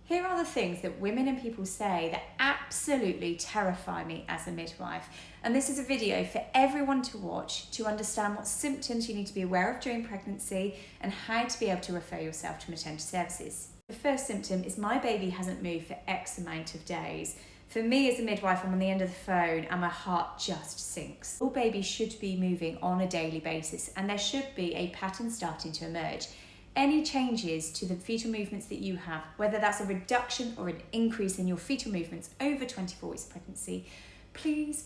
Here are the things that women and people say that absolutely terrify me as a midwife. And this is a video for everyone to watch to understand what symptoms you need to be aware of during pregnancy and how to be able to refer yourself to maternity services. The first symptom is my baby hasn't moved for X amount of days. For me as a midwife, I'm on the end of the phone and my heart just sinks. All babies should be moving on a daily basis and there should be a pattern starting to emerge. Any changes to the fetal movements that you have, whether that's a reduction or an increase in your fetal movements over 24 weeks of pregnancy, please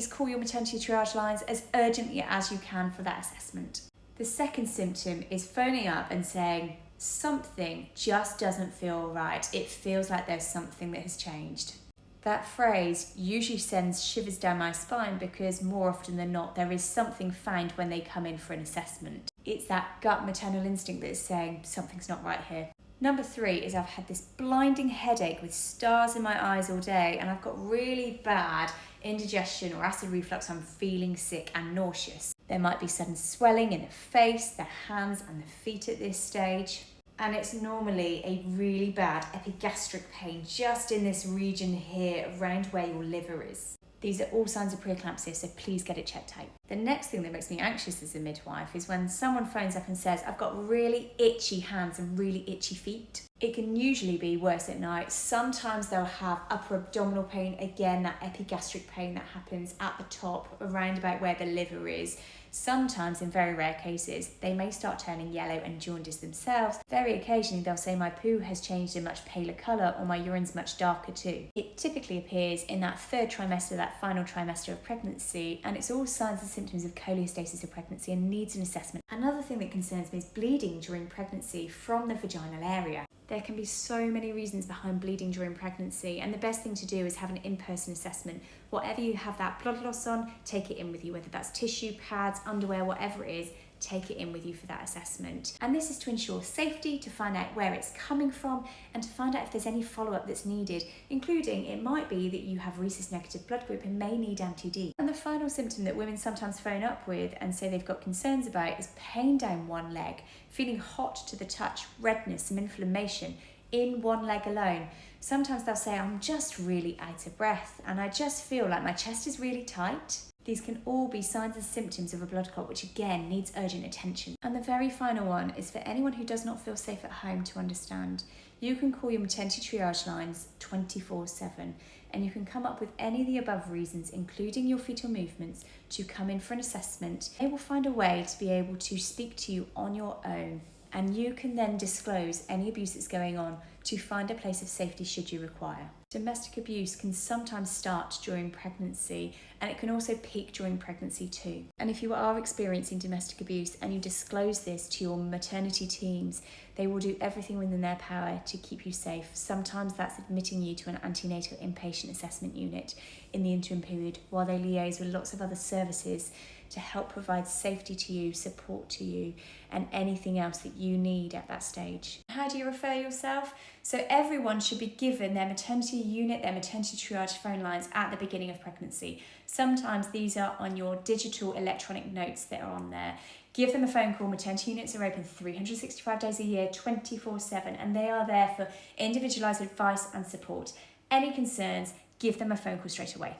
call your maternity triage lines as urgently as you can for that assessment. The second symptom is phoning up and saying, something just doesn't feel right. It feels like there's something that has changed. That phrase usually sends shivers down my spine because more often than not, there is something found when they come in for an assessment. It's that gut maternal instinct that is saying something's not right here. Number 3 is I've had this blinding headache with stars in my eyes all day and I've got really bad indigestion or acid reflux. I'm feeling sick and nauseous. There might be sudden swelling in the face, the hands and the feet at this stage. And it's normally a really bad epigastric pain just in this region here around where your liver is. These are all signs of preeclampsia, so please get it checked out. The next thing that makes me anxious as a midwife is when someone phones up and says, I've got really itchy hands and really itchy feet. It can usually be worse at night. Sometimes they'll have upper abdominal pain, again, that epigastric pain that happens at the top, around about where the liver is. Sometimes, in very rare cases, they may start turning yellow and jaundice themselves. Very occasionally, they'll say my poo has changed a much paler colour or my urine's much darker too. It typically appears in that third trimester, that final trimester of pregnancy, and it's all signs and symptoms of cholestasis of pregnancy and needs an assessment. Another thing that concerns me is bleeding during pregnancy from the vaginal area. There can be so many reasons behind bleeding during pregnancy, and the best thing to do is have an in-person assessment. Whatever you have that blood loss on, take it in with you, whether that's tissue, pads, underwear, whatever it is, take it in with you for that assessment. And this is to ensure safety, to find out where it's coming from, and to find out if there's any follow-up that's needed, including it might be that you have rhesus negative blood group and may need anti-D. And the final symptom that women sometimes phone up with and say they've got concerns about is pain down one leg, feeling hot to the touch, redness, some inflammation in one leg alone. Sometimes they'll say, I'm just really out of breath and I just feel like my chest is really tight. These can all be signs and symptoms of a blood clot, which again needs urgent attention. And the very final one is for anyone who does not feel safe at home to understand. You can call your maternity triage lines 24/7 and you can come up with any of the above reasons, including your fetal movements, to come in for an assessment. They will find a way to be able to speak to you on your own, and you can then disclose any abuse that's going on to find a place of safety should you require. Domestic abuse can sometimes start during pregnancy and it can also peak during pregnancy too. And if you are experiencing domestic abuse and you disclose this to your maternity teams, they will do everything within their power to keep you safe. Sometimes that's admitting you to an antenatal inpatient assessment unit in the interim period while they liaise with lots of other services to help provide safety to you, support to you, and anything else that you need at that stage. How do you refer yourself? So everyone should be given their maternity unit, their maternity triage phone lines at the beginning of pregnancy. Sometimes these are on your digital electronic notes that are on there. Give them a phone call. Maternity units are open 365 days a year, 24/7, and they are there for individualised advice and support. Any concerns, give them a phone call straight away.